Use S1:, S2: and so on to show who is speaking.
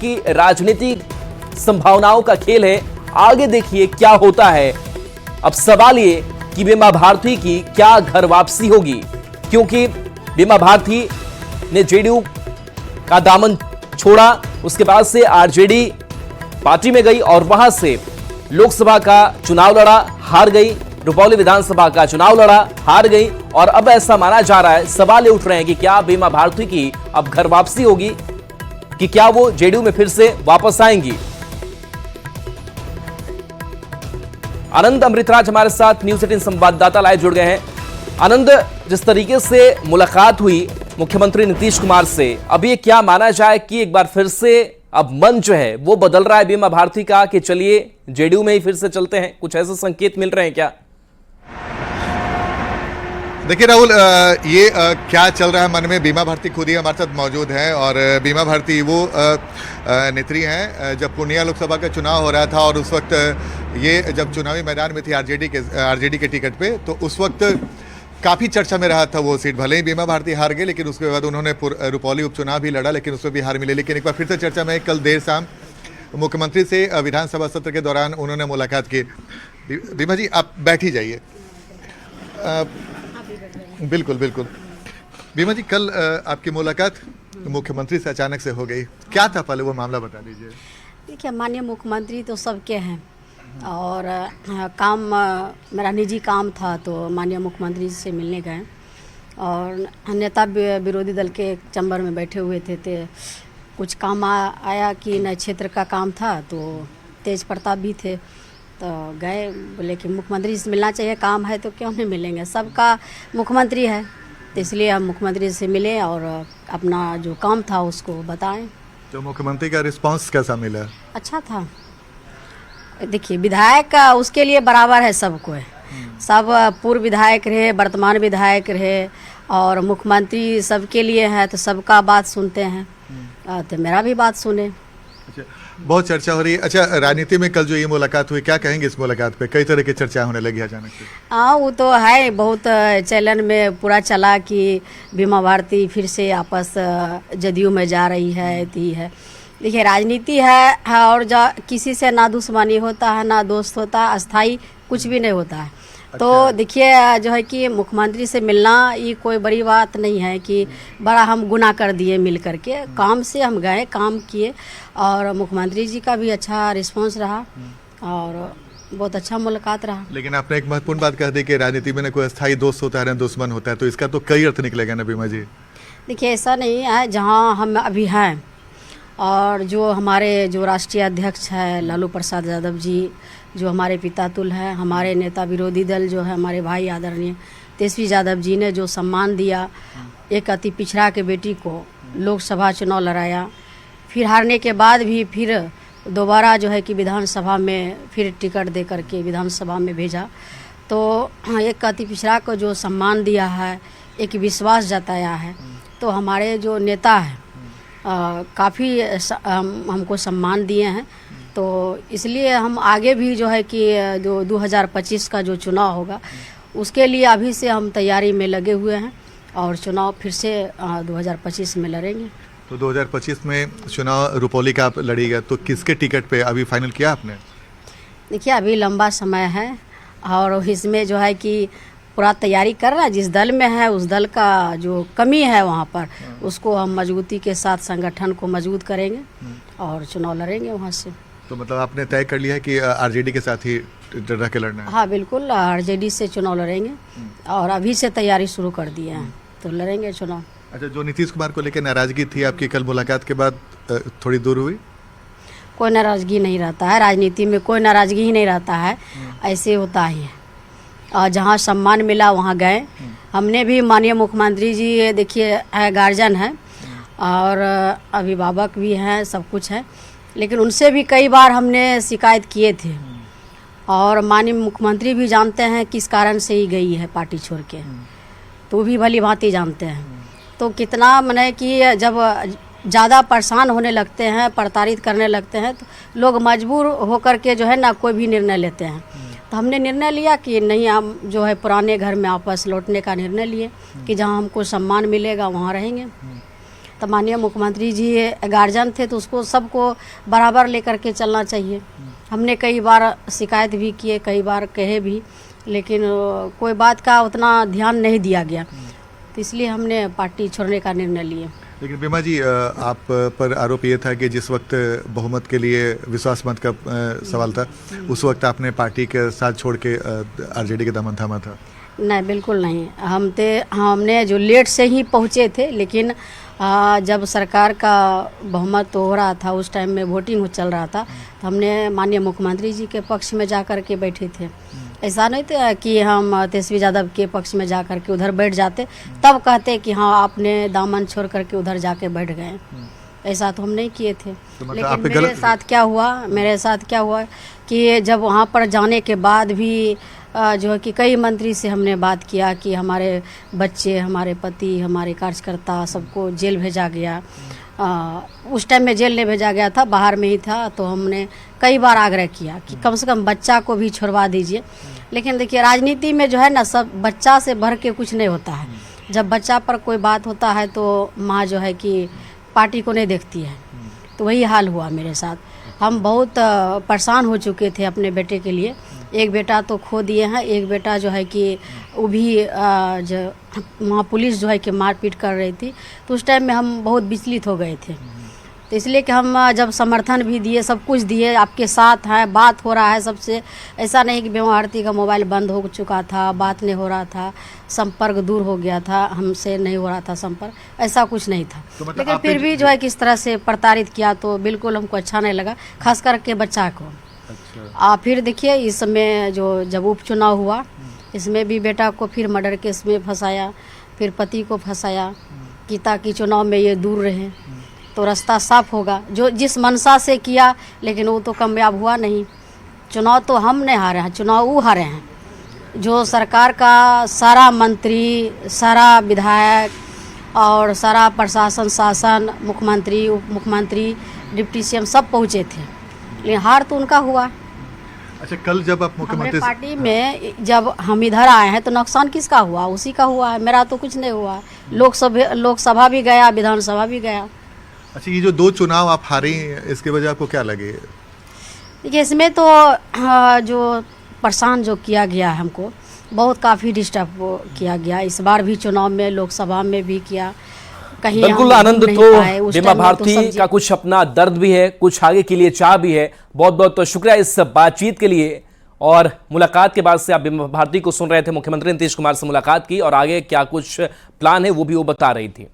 S1: बाकी राजनीतिक संभावनाओं का खेल है, आगे देखिए क्या होता है। अब सवाल ये कि बीमा भारती की क्या घर वापसी होगी, क्योंकि बीमा भारती ने जेडीयू का दामन छोड़ा, उसके बाद से आरजेडी पार्टी में गई और वहां से लोकसभा का चुनाव लड़ा, हार गई, रुपौली विधानसभा का चुनाव लड़ा, हार गई और अब ऐसा माना जा रहा है, सवाल ये उठ रहे हैं कि क्या बीमा भारती की अब घर वापसी होगी, कि क्या वो जेडीयू में फिर से वापस आएंगी। आनंद अमृतराज हमारे साथ न्यूज 18 संवाददाता लाइव जुड़ गए हैं। आनंद, जिस तरीके से मुलाकात हुई मुख्यमंत्री नीतीश कुमार से, अब ये क्या माना जाए कि एक बार फिर से अब मन जो है वो बदल रहा है बीमा भारती का कि चलिए जेडीयू में ही फिर से चलते हैं, कुछ ऐसे संकेत मिल रहे हैं क्या?
S2: देखिए राहुल, ये क्या चल रहा है मन में, बीमा भारती खुद ही हमारे साथ मौजूद है और बीमा भारती वो नेत्री हैं। जब पूर्णिया लोकसभा का चुनाव हो रहा था और उस वक्त ये जब चुनावी मैदान में थी आरजेडी के टिकट पे, तो उस वक्त काफ़ी चर्चा में रहा था वो सीट। भले ही बीमा भारती हार गए, लेकिन उसके बाद उन्होंने रुपौली उपचुनाव भी लड़ा, लेकिन उसमें भी हार मिली। लेकिन एक बार फिर से चर्चा में कल देर शाम मुख्यमंत्री से विधानसभा सत्र के दौरान उन्होंने मुलाकात की। बीमा जी, आप बैठ ही जाइए। बिल्कुल बिल्कुल। बीमा जी, कल आपकी मुलाकात मुख्यमंत्री से अचानक से हो गई, क्या था पहले वो मामला बता दीजिए।
S3: देखिए, माननीय मुख्यमंत्री तो सबके हैं और काम मेरा निजी काम था तो माननीय मुख्यमंत्री से मिलने गए और नेता विरोधी दल के चैम्बर में बैठे हुए थे कुछ काम आया कि नए क्षेत्र का काम था, तो तेज प्रताप भी थे तो गए, बोले कि मुख्यमंत्री से मिलना चाहिए, काम है तो क्यों नहीं मिलेंगे, सबका मुख्यमंत्री है, तो इसलिए हम मुख्यमंत्री से मिले और अपना जो काम था उसको बताएं।
S2: तो मुख्यमंत्री का रिस्पांस कैसा मिला?
S3: अच्छा था। देखिए, विधायक उसके लिए बराबर है, सबको है, सब पूर्व विधायक रहे, वर्तमान विधायक रहे और मुख्यमंत्री सबके लिए है, तो सबका बात सुनते हैं, तो मेरा भी बात सुने।
S2: अच्छा, बहुत चर्चा हो रही है। अच्छा, राजनीति में कल जो ये मुलाकात हुई, क्या कहेंगे इस मुलाकात पे? कई तरह की चर्चा होने लगी अचानक से।
S3: हाँ, वो तो है, बहुत चैनल में पूरा चला कि बीमा भारती फिर से आपस जदयू में जा रही है, थी है। देखिए, राजनीति है और किसी से ना दुश्मनी होता है ना दोस्त होता है, अस्थाई कुछ भी नहीं होता है।
S2: अच्छा।
S3: तो देखिए, जो है कि मुख्यमंत्री से मिलना ये कोई बड़ी बात नहीं है कि बड़ा हम गुनाह कर दिए, मिल करके काम से हम गए, काम किए और मुख्यमंत्री जी का भी अच्छा रिस्पांस रहा और बहुत अच्छा मुलाकात रहा।
S2: लेकिन आपने एक महत्वपूर्ण बात कह दी कि राजनीति में न कोई अस्थाई दोस्त होता है न दुश्मन होता है, तो इसका तो कई अर्थ निकलेगा ना बीमा जी।
S3: देखिए, ऐसा नहीं है, जहाँ हम अभी हैं और जो हमारे जो राष्ट्रीय अध्यक्ष है लालू प्रसाद यादव जी, जो हमारे पिता तुल हैं, हमारे नेता विरोधी दल जो है हमारे भाई आदरणीय तेजस्वी यादव जी ने जो सम्मान दिया, एक अति पिछड़ा के बेटी को लोकसभा चुनाव लड़ाया, फिर हारने के बाद भी फिर दोबारा जो है कि विधानसभा में फिर टिकट दे करके विधानसभा में भेजा, तो एक अति पिछड़ा को जो सम्मान दिया है, एक विश्वास जताया है, तो हमारे जो नेता है काफ़ी हमको सम्मान दिए हैं। तो इसलिए हम आगे भी जो है कि जो 2025 का जो चुनाव होगा उसके लिए अभी से हम तैयारी में लगे हुए हैं और चुनाव फिर से 2025 में लड़ेंगे।
S2: तो 2025 में चुनाव रुपौली का आप लड़ीगा, तो किसके टिकट पे अभी फाइनल किया आपने?
S3: देखिए, अभी लंबा समय है और इसमें जो है कि पूरा तैयारी कर रहा है, जिस दल में है उस दल का जो कमी है वहाँ पर उसको हम मजबूती के साथ संगठन को मजबूत करेंगे और चुनाव लड़ेंगे वहाँ से।
S2: तो मतलब आपने तय कर लिया है कि आरजेडी के साथ ही रह के लड़ना है?
S3: हाँ बिल्कुल, आरजेडी से चुनाव लड़ेंगे और अभी से तैयारी शुरू कर दिए हैं, तो लड़ेंगे चुनाव।
S2: अच्छा, जो नीतीश कुमार को लेकर नाराजगी थी आपकी, कल मुलाकात के बाद थोड़ी दूर हुई?
S3: कोई नाराजगी नहीं रहता है, राजनीति में कोई नाराजगी ही नहीं रहता है, ऐसे होता ही है। और जहाँ सम्मान मिला वहाँ गए। हमने भी माननीय मुख्यमंत्री जी देखिए गार्जियन है और अभिभावक भी हैं, सब कुछ है, लेकिन उनसे भी कई बार हमने शिकायत किए थे और माननीय मुख्यमंत्री भी जानते हैं किस कारण से ही गई है पार्टी छोड़ के, तो भी भली भांति जानते हैं। तो कितना मने कि जब ज़्यादा परेशान होने लगते हैं, प्रताड़ित करने लगते हैं, तो लोग मजबूर होकर के जो है ना कोई भी निर्णय लेते हैं। तो हमने निर्णय लिया कि नहीं, हम जो है पुराने घर में वापस लौटने का निर्णय लिए कि जहाँ हमको सम्मान मिलेगा वहाँ रहेंगे। तो माननीय मुख्यमंत्री जी गार्जियन थे तो उसको सबको बराबर लेकर के चलना चाहिए। हमने कई बार शिकायत भी किए, कई बार कहे भी, लेकिन कोई बात का उतना ध्यान नहीं दिया गया, तो इसलिए हमने पार्टी छोड़ने का निर्णय लिए।
S2: लेकिन बीमा जी, आप पर आरोप ये था कि जिस वक्त बहुमत के लिए विश्वास मत का सवाल था, उस वक्त आपने पार्टी के साथ छोड़ के आरजेडी के दामन थामा था।
S3: नहीं, बिल्कुल नहीं। हमने जो लेट से ही पहुँचे थे, लेकिन जब सरकार का बहुमत हो रहा था, उस टाइम में वोटिंग चल रहा था, तो हमने माननीय मुख्यमंत्री जी के पक्ष में जा कर के बैठे थे। ऐसा नहीं था कि हम तेजस्वी यादव के पक्ष में जा कर के उधर बैठ जाते तब कहते कि हाँ आपने दामन छोड़ करके उधर जाके बैठ गए। ऐसा तो हम नहीं किए थे।
S2: तो
S3: लेकिन मेरे साथ क्या हुआ कि जब वहाँ पर जाने के बाद भी जो है कि कई मंत्री से हमने बात किया कि हमारे बच्चे, हमारे पति, हमारे कार्यकर्ता सबको जेल भेजा गया। उस टाइम में जेल नहीं भेजा गया था, बाहर में ही था, तो हमने कई बार आग्रह किया कि कम से कम बच्चा को भी छुड़वा दीजिए। लेकिन देखिए, राजनीति में जो है ना, सब बच्चा से भर के कुछ नहीं होता है। जब बच्चा पर कोई बात होता है तो माँ जो है कि पार्टी को नहीं देखती है, तो वही हाल हुआ मेरे साथ। हम बहुत परेशान हो चुके थे अपने बेटे के लिए। एक बेटा तो खो दिए हैं, एक बेटा जो है कि वो भी जो वहाँ पुलिस जो है कि मारपीट कर रही थी, तो उस टाइम में हम बहुत विचलित हो गए थे। तो इसलिए कि हम जब समर्थन भी दिए, सब कुछ दिए, आपके साथ हैं, बात हो रहा है सबसे। ऐसा नहीं कि बीमा भारती का मोबाइल बंद हो चुका था, बात नहीं हो रहा था, संपर्क दूर हो गया था, हमसे नहीं हो रहा था संपर्क, ऐसा कुछ नहीं था।
S2: तो मतलब
S3: लेकिन फिर भी जो है किस तरह से प्रताड़ित किया, तो बिल्कुल हमको अच्छा नहीं लगा, खास करके बच्चा को। फिर देखिए, इसमें जब उपचुनाव हुआ, इसमें भी बेटा को फिर मर्डर केस में फंसाया, फिर पति को फंसाया कि ताकि चुनाव में ये दूर रहे तो रास्ता साफ होगा, जो जिस मनसा से किया, लेकिन वो तो कामयाब हुआ नहीं। चुनाव तो हम नहीं हारे हैं, चुनाव वो हारे हैं। जो सरकार का सारा मंत्री, सारा विधायक और सारा प्रशासन, शासन, मुख्यमंत्री, उप मुख्यमंत्री, डिप्टी सीएम सब पहुँचे थे, लेकिन हार तो उनका हुआ।
S2: अच्छा, कल जब आप मुख्यमंत्री
S3: पार्टी में जब हम इधर आए हैं तो नुकसान किसका हुआ? उसी का हुआ है, मेरा तो कुछ नहीं हुआ। लोकसभा भी गया, विधानसभा भी गया।
S2: अच्छा, ये जो 2 चुनाव आप हारी, इसके वजह आपको क्या लगे?
S3: देखिए, इसमें तो जो परेशान जो किया गया है हमको, बहुत काफ़ी डिस्टर्ब किया गया। इस बार भी चुनाव में, लोकसभा में भी किया, कहीं
S1: बिल्कुल आनंद। तो बीमा भारती का कुछ अपना दर्द भी है, कुछ आगे के लिए चाह भी है। बहुत बहुत तो शुक्रिया इस बातचीत के लिए। और मुलाकात के बाद से आप बीमा भारती को सुन रहे थे, मुख्यमंत्री नीतीश कुमार से मुलाकात की और आगे क्या कुछ प्लान है वो भी वो बता रही थी।